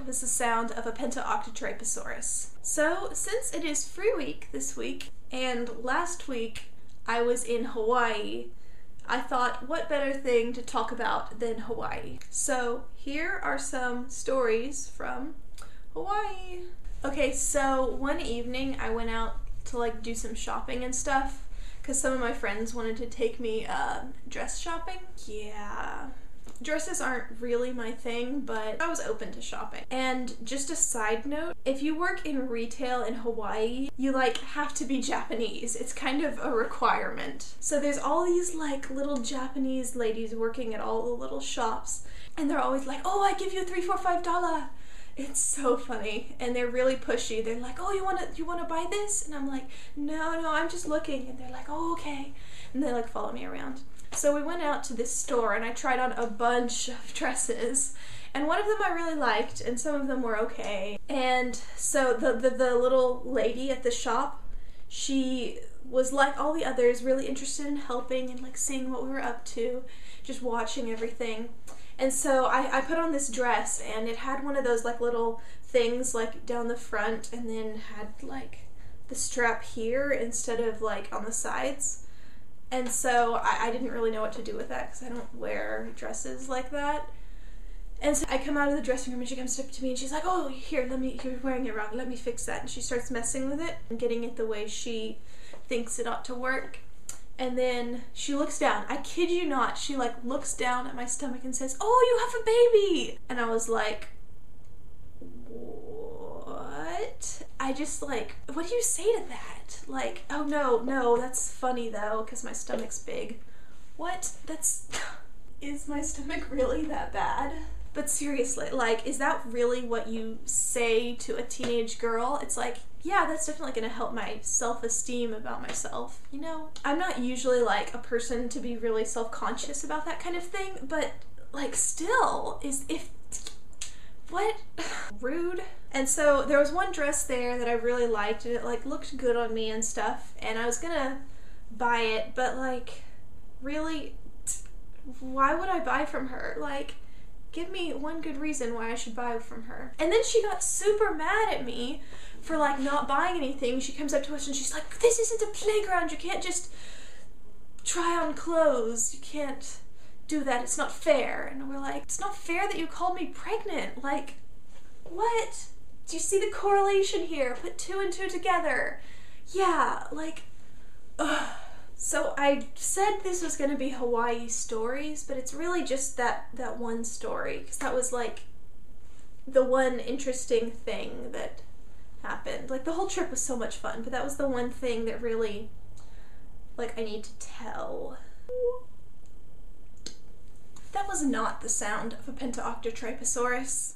was the sound of a pentaoctatripasaurus. So, since it is Free Week this week, and last week I was in Hawaii, I thought, what better thing to talk about than Hawaii? So, here are some stories from Hawaii. Okay, so one evening I went out to do some shopping and stuff because some of my friends wanted to take me dress shopping. Yeah. Dresses aren't really my thing, but I was open to shopping. And just a side note, if you work in retail in Hawaii, you have to be Japanese. It's kind of a requirement. So there's all these little Japanese ladies working at all the little shops, and they're always like, oh, I give you $3, $4, $5. It's so funny, and they're really pushy. They're like, oh, you wanna buy this? And I'm like, no, I'm just looking. And they're like, oh, okay. And they follow me around. So we went out to this store and I tried on a bunch of dresses, and one of them I really liked and some of them were okay. And so the little lady at the shop, she was like all the others, really interested in helping and seeing what we were up to, just watching everything. And so I put on this dress, and it had one of those little things down the front, and then had the strap here instead of on the sides. And so I didn't really know what to do with that because I don't wear dresses like that. And so I come out of the dressing room and she comes up to me and she's like, oh, here, you're wearing it wrong, let me fix that. And she starts messing with it and getting it the way she thinks it ought to work. And then she looks down. I kid you not, she looks down at my stomach and says, oh, you have a baby! And I was like, what? I just what do you say to that? Oh no, that's funny though, because my stomach's big. What? Is my stomach really that bad? But seriously, is that really what you say to a teenage girl? It's yeah, that's definitely gonna help my self-esteem about myself, you know? I'm not usually a person to be really self-conscious about that kind of thing, but still, what? Rude. And so there was one dress there that I really liked, and it looked good on me and stuff, and I was gonna buy it, but really, why would I buy from her? Give me one good reason why I should buy from her. And then she got super mad at me for not buying anything. She comes up to us and she's like, this isn't a playground, you can't just try on clothes, you can't do that, it's not fair. And we're like, it's not fair that you called me pregnant. What? Do you see the correlation here? Put 2 and 2 together. Yeah, ugh. So I said this was gonna be Hawaii stories, but it's really just that one story, because that was the one interesting thing that happened. The whole trip was so much fun, but that was the one thing that really I need to tell. That was not the sound of a pentaoctatripasaurus.